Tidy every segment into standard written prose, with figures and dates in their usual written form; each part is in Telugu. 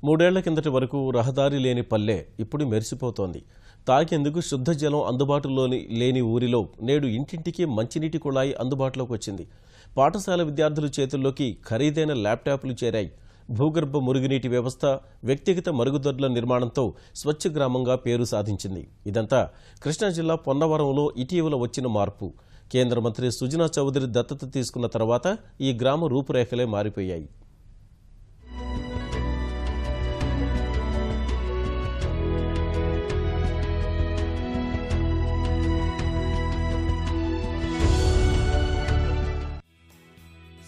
మూడేళ్ల కిందటి వరకు రహదారి లేని పల్లె ఇప్పుడు మెరిసిపోతోంది. తాగేందుకు శుద్ధ జలం అందుబాటులోని లేని ఊరిలో నేడు ఇంటింటికి మంచినీటి కుళాయి అందుబాటులోకి వచ్చింది. పాఠశాల విద్యార్థుల చేతుల్లోకి ఖరీదైన ల్యాప్టాప్లు చేరాయి. భూగర్భ మురుగునీటి వ్యవస్థ, వ్యక్తిగత మరుగుదొడ్ల నిర్మాణంతో స్వచ్ఛ గ్రామంగా పేరు సాధించింది. ఇదంతా కృష్ణా జిల్లా పొన్నవరంలో ఇటీవల వచ్చిన మార్పు. కేంద్ర మంత్రి సుజనా చౌదరి దత్తత తీసుకున్న తర్వాత ఈ గ్రామ రూపురేఖలే మారిపోయాయి.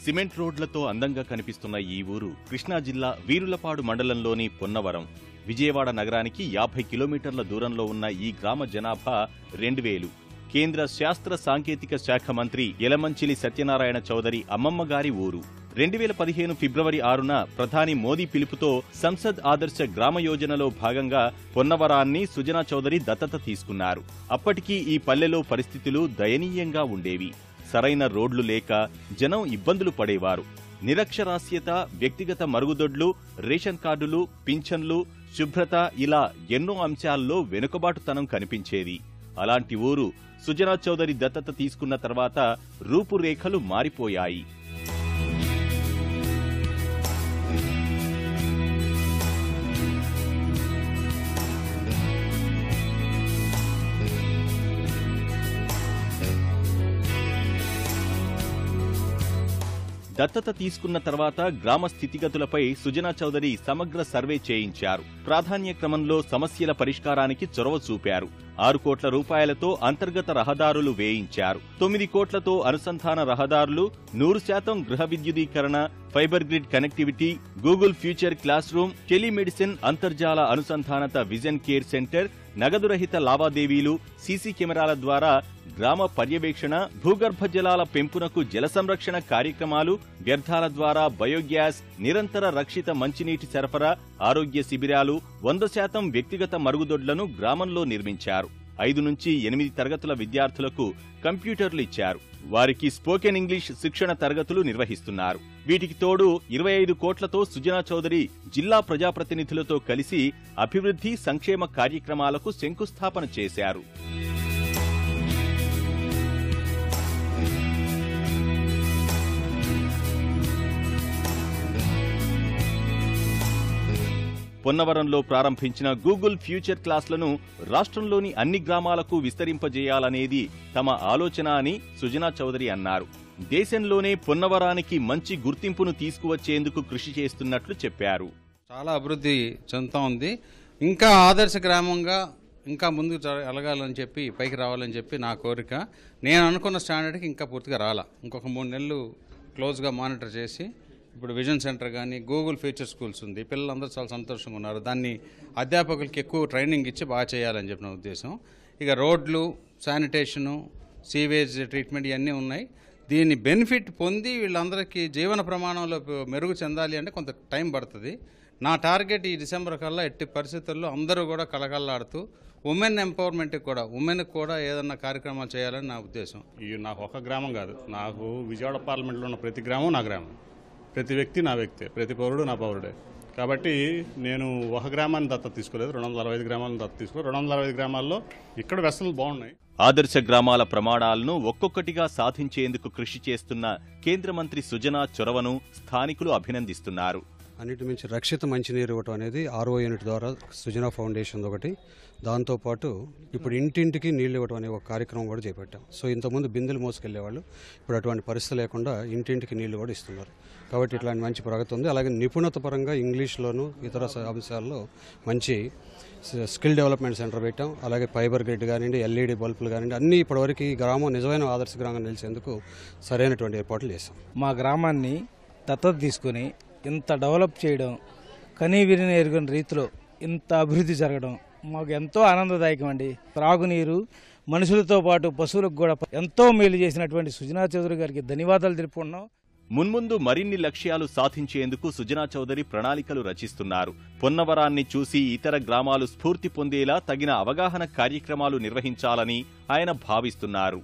సిమెంట్ రోడ్లతో అందంగా కనిపిస్తున్న ఈ ఊరు కృష్ణా జిల్లా వీరులపాడు మండలంలోని పొన్నవరం. విజయవాడ నగరానికి 50 కిలోమీటర్ల దూరంలో ఉన్న ఈ గ్రామ జనాభా 2000. కేంద్ర శాస్త్ర సాంకేతిక శాఖ మంత్రి యలమంచిలి సత్యనారాయణ చౌదరి అమ్మమ్మ గారి ఊరు. 2015 ఫిబ్రవరి 6న ప్రధాని మోదీ పిలుపుతో సంసద్ ఆదర్శ గ్రామ యోజనలో భాగంగా పొన్నవరాన్ని సుజనా చౌదరి దత్తత తీసుకున్నారు. అప్పటికీ ఈ పల్లెలో పరిస్థితులు దయనీయంగా ఉండేవి. సరైన రోడ్లు లేక జనం ఇబ్బందులు పడేవారు. నిరక్షరాస్యత, వ్యక్తిగత మరుగుదొడ్లు, రేషన్ కార్డులు, పింఛన్లు, శుభ్రత ఇలా ఎన్నో అంశాల్లో వెనుకబాటుతనం కనిపించేది. అలాంటి ఊరు సుజనా చౌదరి దత్తత తీసుకున్న తర్వాత రూపురేఖలు మారిపోయాయి. దత్తత తీసుకున్న తర్వాత గ్రామ స్థితిగతులపై సుజనా చౌదరి సమగ్ర సర్వే చేయించారు. ప్రాధాన్య క్రమంలో సమస్యల పరిష్కారానికి చొరవ చూపారు. 6 కోట్ల రూపాయలతో అంతర్గత రహదారులు వేయించారు. 9 కోట్లతో అనుసంధాన రహదారులు, 100% గృహ విద్యుదీకరణ, fibre grid connectivity, Google future classroom, telemedicine, అంతర్జాల అనుసంధానత విజన్ కేర్ సెంటర్, నగదు రహిత లావాదేవీలు, సీసీ కెమెరాల ద్వారా గ్రామ పర్యవేక్షణ, భూగర్భ జలాల పెంపునకు జల సంరక్షణ కార్యక్రమాలు, వ్యర్థాల ద్వారా బయోగ్యాస్, నిరంతర రక్షిత మంచినీటి సరఫరా, ఆరోగ్య శిబిరాలు, 100% వ్యక్తిగత మరుగుదొడ్లను గ్రామంలో నిర్మించారు. 5 నుంచి 8 తరగతుల విద్యార్థులకు కంప్యూటర్లు ఇచ్చారు. వారికి స్పోకెన్ ఇంగ్లీష్ శిక్షణ తరగతులు నిర్వహిస్తున్నారు. వీటికి తోడు 25 కోట్లతో సుజనా చౌదరి జిల్లా ప్రజాప్రతినిధులతో కలిసి అభివృద్ధి, సంక్షేమ కార్యక్రమాలకు శంకుస్థాపన చేశారు. పొన్నవరంలో ప్రారంభించిన గూగుల్ ఫ్యూచర్ క్లాస్లను రాష్ట్రంలోని అన్ని గ్రామాలకు విస్తరింపజేయాలనేది తమ ఆలోచన అని సుజనా చౌదరి అన్నారు. దేశంలోనే పొన్నవరానికి మంచి గుర్తింపును తీసుకువచ్చేందుకు కృషి చేస్తున్నట్లు చెప్పారు. చాలా అభివృద్ధి చెందుతా ఉంది. ఇంకా ఆదర్శ గ్రామంగా ఇంకా ముందుకు ఎలగాలని చెప్పి, పైకి రావాలని చెప్పి నా కోరిక. నేను అనుకున్న స్టాండర్డ్కి ఇంకా పూర్తిగా రాలా. ఇంకొక 3 నెలలు క్లోజ్గా మానిటర్ చేసి, ఇప్పుడు విజన్ సెంటర్ కానీ, గూగుల్ ఫ్యూచర్ స్కూల్స్ ఉంది. పిల్లలందరూ చాలా సంతోషంగా ఉన్నారు. దాన్ని అధ్యాపకులకి ఎక్కువ ట్రైనింగ్ ఇచ్చి బాగా చేయాలని చెప్పిన ఉద్దేశం. ఇక రోడ్లు, శానిటేషను, సీవేజ్ ట్రీట్మెంట్ ఇవన్నీ ఉన్నాయి. దీన్ని బెనిఫిట్ పొంది వీళ్ళందరికీ జీవన ప్రమాణంలో మెరుగు చెందాలి అంటే కొంత టైం పడుతుంది. నా టార్గెట్ ఈ డిసెంబర్ కల్లా ఎట్టి పరిస్థితుల్లో అందరూ కూడా కలకల్లాడుతూ ఉమెన్ ఎంపవర్మెంట్కి కూడా, ఉమెన్కి కూడా ఏదన్నా కార్యక్రమాలు చేయాలని నా ఉద్దేశం. ఇది నాకు ఒక గ్రామం కాదు, నాకు విజయవాడ పార్లమెంట్లో ఉన్న ప్రతి గ్రామం నా గ్రామం, ప్రతి వ్యక్తి నా వ్యక్తే, ప్రతి పౌరుడు నా పౌరుడే. కాబట్టి నేను ఒక గ్రామాన్ని దత్తత తీసుకోలేదు, 265 గ్రామాలను దత్తత తీసుకోలేదు. 265 గ్రామాల్లో ఇక్కడ వెసలు బాగున్నాయి. ఆదర్శ గ్రామాల ప్రమాణాలను ఒక్కొక్కటిగా సాధించేందుకు కృషి చేస్తున్న కేంద్ర మంత్రి సుజనా చొరవను స్థానికులు అభినందిస్తున్నారు. అన్నిటి మించి రక్షిత మంచినీరు ఇవ్వటం అనేది RO యూనిట్ ద్వారా సుజనా ఫౌండేషన్ ఒకటి. దాంతోపాటు ఇప్పుడు ఇంటింటికి నీళ్లు ఇవ్వటం అనే ఒక కార్యక్రమం కూడా చేపట్టాం. సో ఇంతకుముందు బిందెలు మోసుకెళ్లేవాళ్ళు, ఇప్పుడు అటువంటి పరిస్థితి లేకుండా ఇంటింటికి నీళ్లు కూడా ఇస్తున్నారు. కాబట్టి ఇట్లాంటి మంచి ప్రగతి ఉంది. అలాగే నిపుణత పరంగా ఇంగ్లీష్లోను ఇతర అంశాల్లో మంచి స్కిల్ డెవలప్మెంట్ సెంటర్ పెట్టాం. అలాగే ఫైబర్ గ్రిడ్ కానివ్వండి, LED బల్బులు కానివ్వండి, అన్నీ ఇప్పటివరకు ఈ గ్రామం నిజమైన ఆదర్శ గ్రామంగా నిలిచేందుకు సరైనటువంటి ఏర్పాట్లు చేశాం. మా గ్రామాన్ని దత్తత తీసుకుని ఇంత డెవలప్ చేయడం, కనీవిని ఎరుగని రీతిలో ఇంత అభివృద్ధి జరగడం మాకు ఎంతో ఆనందదాయకం అండి. త్రాగునీరు, మనుషులతో పాటు పశువులకు కూడా ఎంతో మేలు చేసినటువంటి సుజనా చౌదరి గారికి ధన్యవాదాలు తెలుపుకున్నాం. మున్ముందు మరిన్ని లక్ష్యాలు సాధించేందుకు సుజనా చౌదరి ప్రణాళికలు రచిస్తున్నారు. పొన్నవరాన్ని చూసి ఇతర గ్రామాలు స్ఫూర్తి పొందేలా తగిన అవగాహన కార్యక్రమాలు నిర్వహించాలని ఆయన భావిస్తున్నారు.